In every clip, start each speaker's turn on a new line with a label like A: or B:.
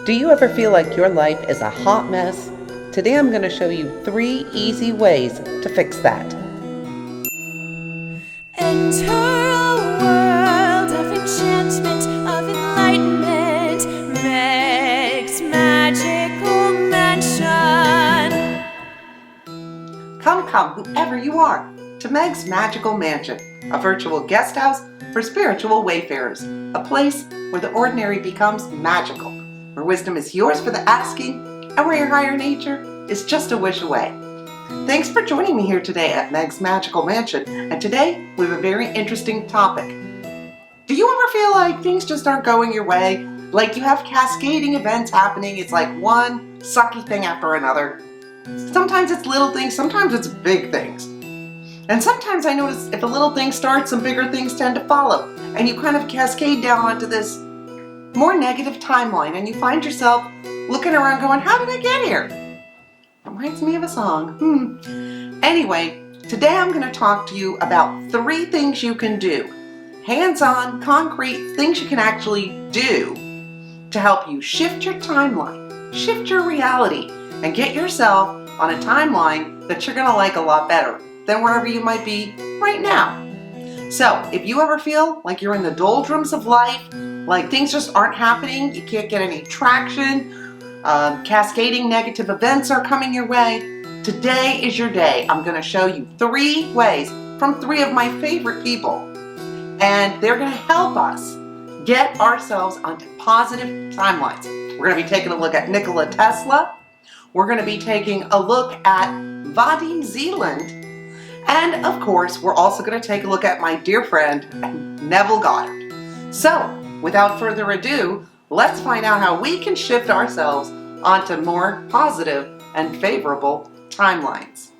A: Do you ever feel like your life is a hot mess? Today I'm going to show you 3 easy ways to fix that.
B: Enter a world of enchantment, of enlightenment, Meg's magical mansion.
C: Come, whoever you are, to Meg's Magical Mansion, a virtual guest house for spiritual wayfarers, a place where the ordinary becomes magical, where wisdom is yours for the asking, and where your higher nature is just a wish away. Thanks for joining me here today at Meg's Magical Mansion, and today we have a very interesting topic. Do you ever feel like things just aren't going your way? Like you have cascading events happening, it's like one sucky thing after another. Sometimes it's little things, sometimes it's big things. And sometimes I notice if a little thing starts, some bigger things tend to follow. And you kind of cascade down onto this more negative timeline, and you find yourself looking around going, how did I get here? Reminds me of a song. Anyway, today I'm going to talk to you about 3 things you can do. Hands-on, concrete things you can actually do to help you shift your timeline, shift your reality, and get yourself on a timeline that you're going to like a lot better than wherever you might be right now. So, if you ever feel like you're in the doldrums of life, like things just aren't happening, you can't get any traction, cascading negative events are coming your way, today is your day. I'm going to show you 3 ways from 3 of my favorite people, and they're going to help us get ourselves onto positive timelines. We're going to be taking a look at Nikola Tesla. We're going to be taking a look at Vadim Zeland. And of course, we're also going to take a look at my dear friend, Neville Goddard. So, without further ado, let's find out how we can shift ourselves onto more positive and favorable timelines.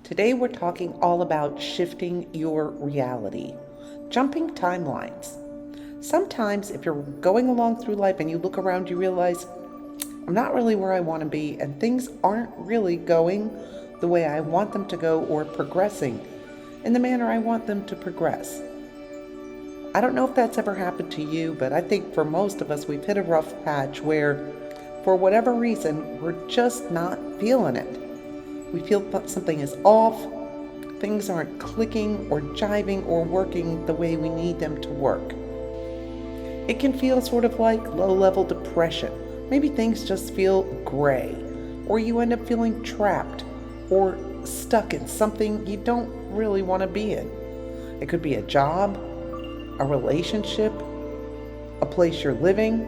A: Today we're talking all about shifting your reality, jumping timelines. Sometimes if you're going along through life and you look around, you realize, I'm not really where I want to be, and things aren't really going the way I want them to go or progressing in the manner I want them to progress. I don't know if that's ever happened to you, but I think for most of us we've hit a rough patch where for whatever reason we're just not feeling it. We feel something is off, things aren't clicking or jiving or working the way we need them to work. It can feel sort of like low-level depression. Maybe things just feel gray, or you end up feeling trapped or stuck in something you don't really want to be in. It could be a job, a relationship, a place you're living.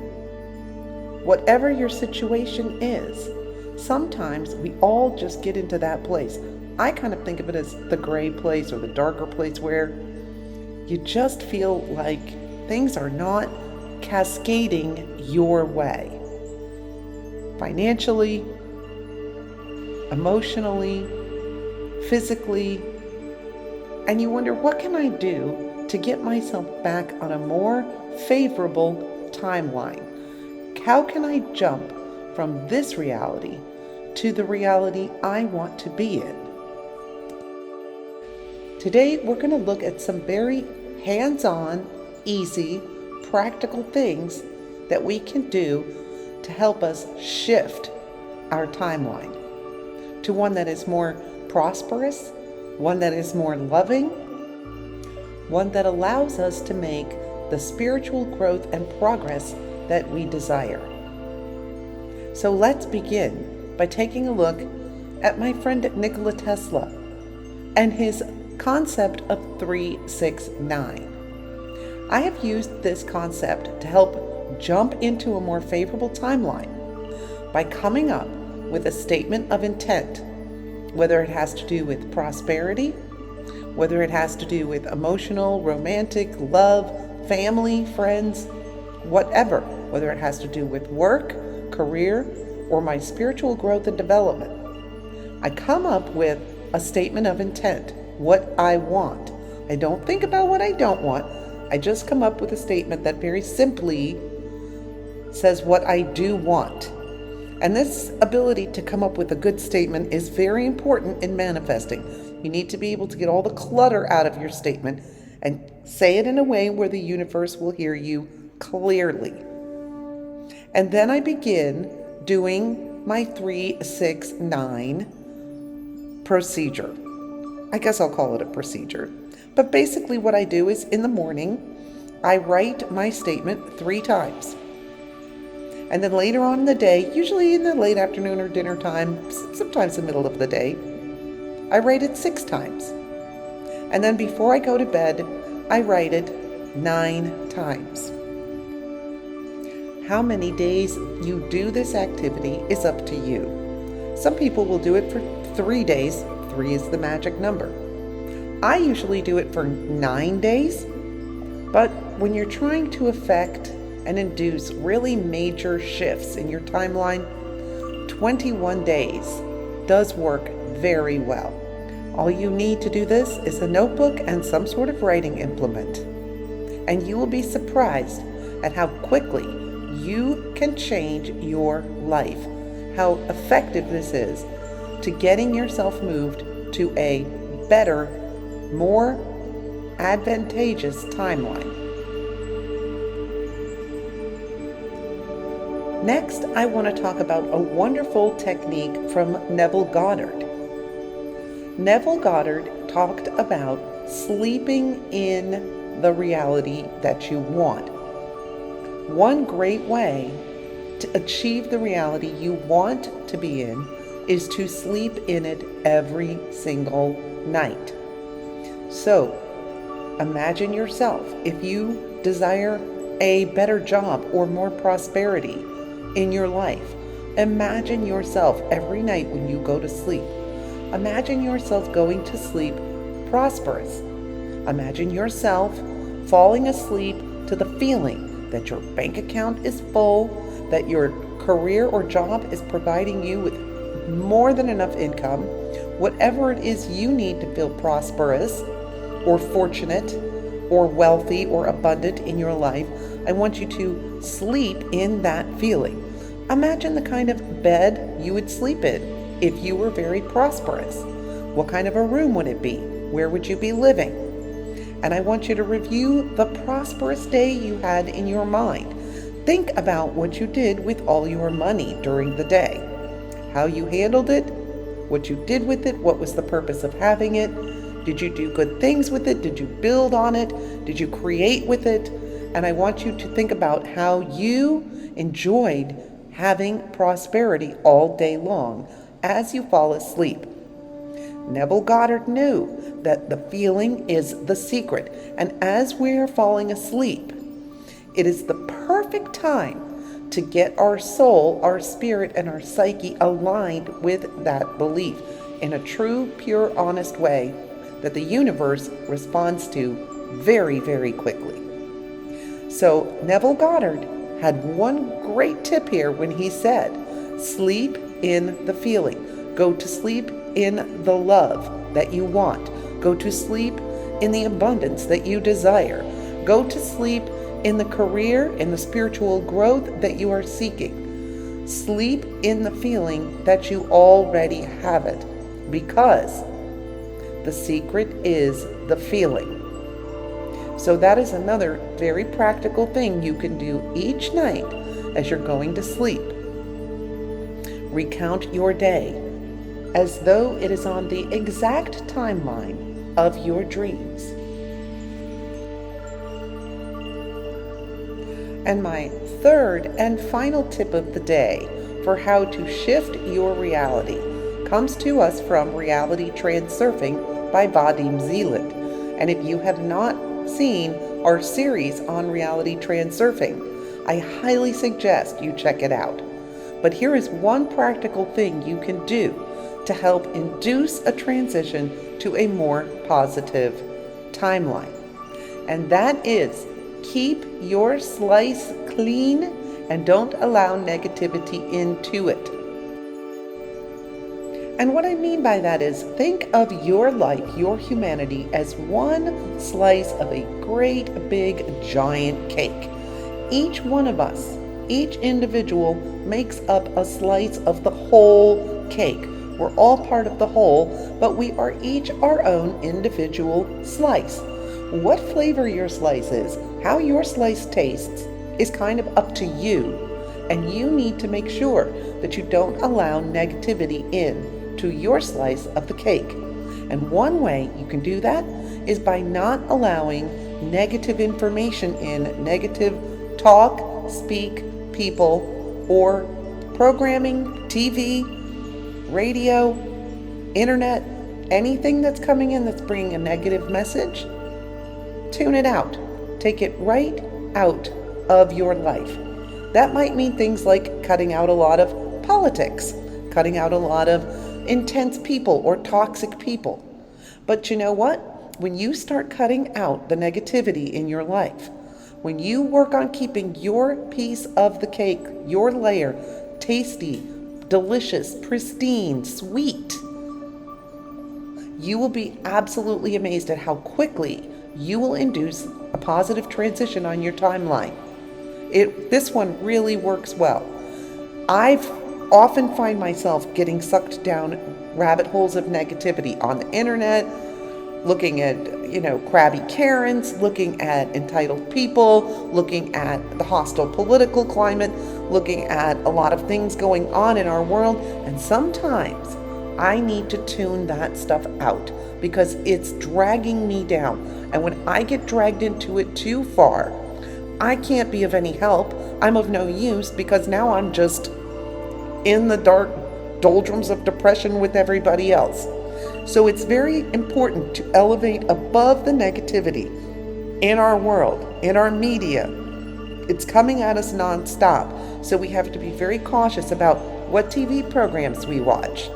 A: Whatever your situation is, sometimes we all just get into that place. I kind of think of it as the gray place or the darker place where you just feel like things are not cascading your way. Financially, emotionally, physically, and you wonder, what can I do to get myself back on a more favorable timeline? How can I jump from this reality to the reality I want to be in? Today we're going to look at some very hands-on, easy, practical things that we can do to help us shift our timeline to one that is more prosperous, one that is more loving, one that allows us to make the spiritual growth and progress that we desire. So let's begin by taking a look at my friend Nikola Tesla and his concept of 3-6-9. I have used this concept to help jump into a more favorable timeline by coming up with a statement of intent, whether it has to do with prosperity, whether it has to do with emotional, romantic, love, family, friends, whatever, whether it has to do with work, career, or my spiritual growth and development. I come up with a statement of intent, what I want. I don't think about what I don't want. I just come up with a statement that very simply says what I do want. And this ability to come up with a good statement is very important in manifesting. You need to be able to get all the clutter out of your statement and say it in a way where the universe will hear you clearly. And then I begin doing my 3-6-9 procedure. I guess I'll call it a procedure. But basically what I do is in the morning, I write my statement 3 times. And then later on in the day, usually in the late afternoon or dinner time, sometimes the middle of the day, I write it 6 times. And then before I go to bed, I write it 9 times. How many days you do this activity is up to you. Some people will do it for 3 days. 3 is the magic number. I usually do it for 9 days, but when you're trying to affect and induce really major shifts in your timeline, 21 days does work very well. All you need to do this is a notebook and some sort of writing implement, and you will be surprised at how quickly you can change your life, how effective this is to getting yourself moved to a better, more advantageous timeline. Next, I want to talk about a wonderful technique from Neville Goddard. Neville Goddard talked about sleeping in the reality that you want. One great way to achieve the reality you want to be in is to sleep in it every single night. So, imagine yourself, if you desire a better job or more prosperity in your life, imagine yourself every night when you go to sleep. Imagine yourself going to sleep prosperous. Imagine yourself falling asleep to the feeling that your bank account is full, that your career or job is providing you with more than enough income, whatever it is you need to feel prosperous or fortunate or wealthy or abundant in your life. I want you to sleep in that feeling. Imagine the kind of bed you would sleep in if you were very prosperous. What kind of a room would it be? Where would you be living? And I want you to review the prosperous day you had in your mind. Think about what you did with all your money during the day, how you handled it, what you did with it, what was the purpose of having it. Did you do good things with it? Did you build on it? Did you create with it? And I want you to think about how you enjoyed having prosperity all day long as you fall asleep. Neville Goddard knew that the feeling is the secret, and as we're falling asleep, it is the perfect time to get our soul, our spirit, and our psyche aligned with that belief in a true, pure, honest way that the universe responds to very, very quickly. So Neville Goddard had one great tip here when he said, sleep in the feeling. Go to sleep in the love that you want. Go to sleep in the abundance that you desire. Go to sleep in the career, in the spiritual growth that you are seeking. Sleep in the feeling that you already have it, because the secret is the feeling. So that is another very practical thing you can do each night as you're going to sleep. Recount your day as though it is on the exact timeline of your dreams. And my third and final tip of the day for how to shift your reality comes to us from Reality Transurfing by Vadim Zeland. And if you have not seen our series on Reality Transurfing, I highly suggest you check it out. But here is one practical thing you can do to help induce a transition to a more positive timeline. And that is, keep your slice clean and don't allow negativity into it. And what I mean by that is, think of your life, your humanity, as one slice of a great big giant cake. Each one of us, each individual, makes up a slice of the whole cake. We're all part of the whole, but we are each our own individual slice. What flavor your slice is, how your slice tastes, is kind of up to you. And you need to make sure that you don't allow negativity in to your slice of the cake. And one way you can do that is by not allowing negative information in, negative talk, speak, people, or programming, TV, radio, internet, anything that's coming in that's bringing a negative message. Tune it out. Take it right out of your life. That might mean things like cutting out a lot of politics, cutting out a lot of intense people or toxic people. But you know what? When you start cutting out the negativity in your life, when you work on keeping your piece of the cake, your layer, tasty, delicious, pristine, sweet, you will be absolutely amazed at how quickly you will induce a positive transition on your timeline. This one really works well. I've often find myself getting sucked down rabbit holes of negativity on the internet, looking at, crabby Karens, looking at entitled people, looking at the hostile political climate, looking at a lot of things going on in our world. And sometimes I need to tune that stuff out because it's dragging me down. And when I get dragged into it too far, I can't be of any help. I'm of no use because now I'm just in the dark doldrums of depression with everybody else. So it's very important to elevate above the negativity in our world, in our media. It's coming at us nonstop. So we have to be very cautious about what TV programs we watch,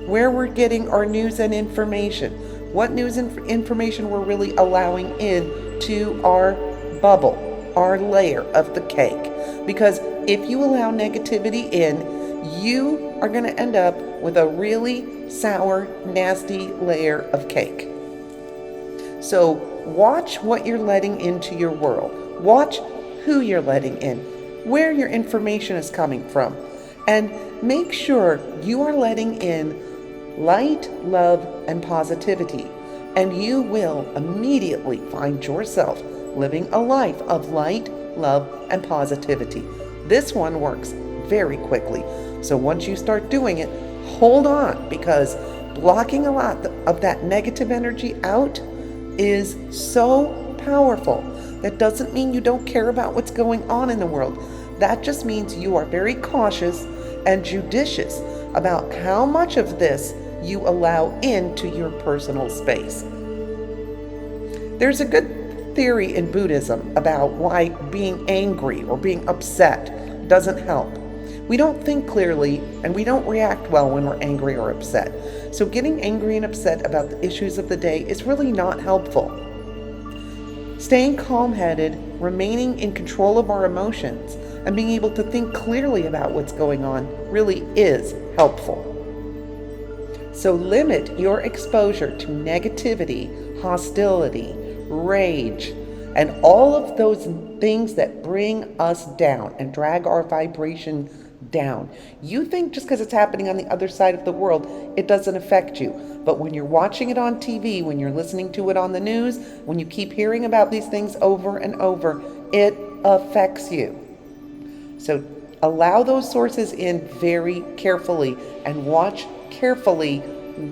A: where we're getting our news and information, what news and information we're really allowing in to our bubble, our layer of the cake. Because if you allow negativity in, you are going to end up with a really sour, nasty layer of cake. So watch what you're letting into your world. Watch who you're letting in, where your information is coming from, and make sure you are letting in light, love, and positivity. And you will immediately find yourself living a life of light, love, and positivity. This one works very quickly. So once you start doing it, hold on, because blocking a lot of that negative energy out is so powerful. That doesn't mean you don't care about what's going on in the world. That just means you are very cautious and judicious about how much of this you allow into your personal space. There's a good theory in Buddhism about why being angry or being upset doesn't help. We don't think clearly and we don't react well when we're angry or upset. So getting angry and upset about the issues of the day is really not helpful. Staying calm-headed, remaining in control of our emotions, and being able to think clearly about what's going on really is helpful. So limit your exposure to negativity, hostility, rage, and all of those things that bring us down and drag our vibration down. You think just because it's happening on the other side of the world, it doesn't affect you. But when you're watching it on TV, when you're listening to it on the news, when you keep hearing about these things over and over, it affects you. So allow those sources in very carefully and watch carefully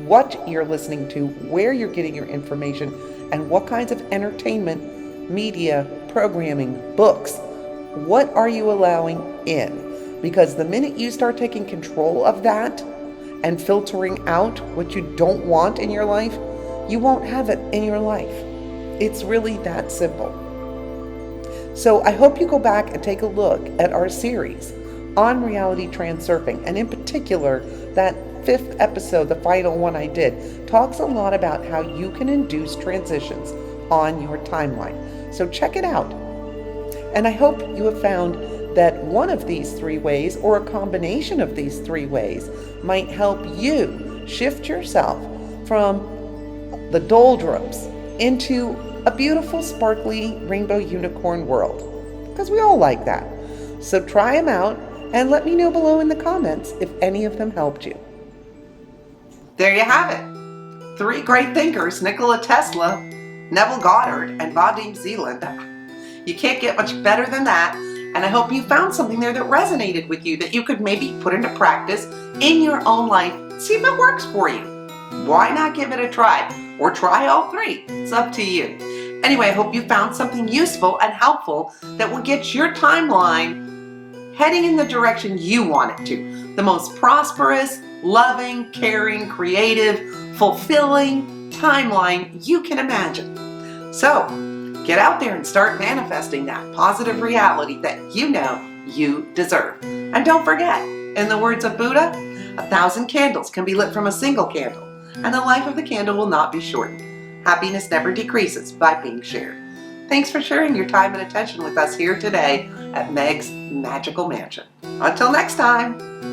A: what you're listening to, where you're getting your information, and what kinds of entertainment, media, programming, books, what are you allowing in? Because the minute you start taking control of that and filtering out what you don't want in your life, you won't have it in your life. It's really that simple. So I hope you go back and take a look at our series on reality transurfing, and in particular, that 5th episode, the final one I did, talks a lot about how you can induce transitions on your timeline. So check it out. And I hope you have found that one of these 3 ways, or a combination of these 3 ways, might help you shift yourself from the doldrums into a beautiful, sparkly rainbow unicorn world. Because we all like that. So try them out and let me know below in the comments if any of them helped you.
C: There you have it. 3 great thinkers, Nikola Tesla, Neville Goddard, and Vadim Zeland. You can't get much better than that. And I hope you found something there that resonated with you that you could maybe put into practice in your own life. See if it works for you. Why not give it a try? Or try all three. It's up to you. Anyway, I hope you found something useful and helpful that will get your timeline heading in the direction you want it to. The most prosperous, loving, caring, creative, fulfilling timeline you can imagine. So, get out there and start manifesting that positive reality that you know you deserve. And don't forget, in the words of Buddha, 1,000 candles can be lit from a single candle, and the life of the candle will not be shortened. Happiness never decreases by being shared. Thanks for sharing your time and attention with us here today at Meg's Magical Mansion. Until next time.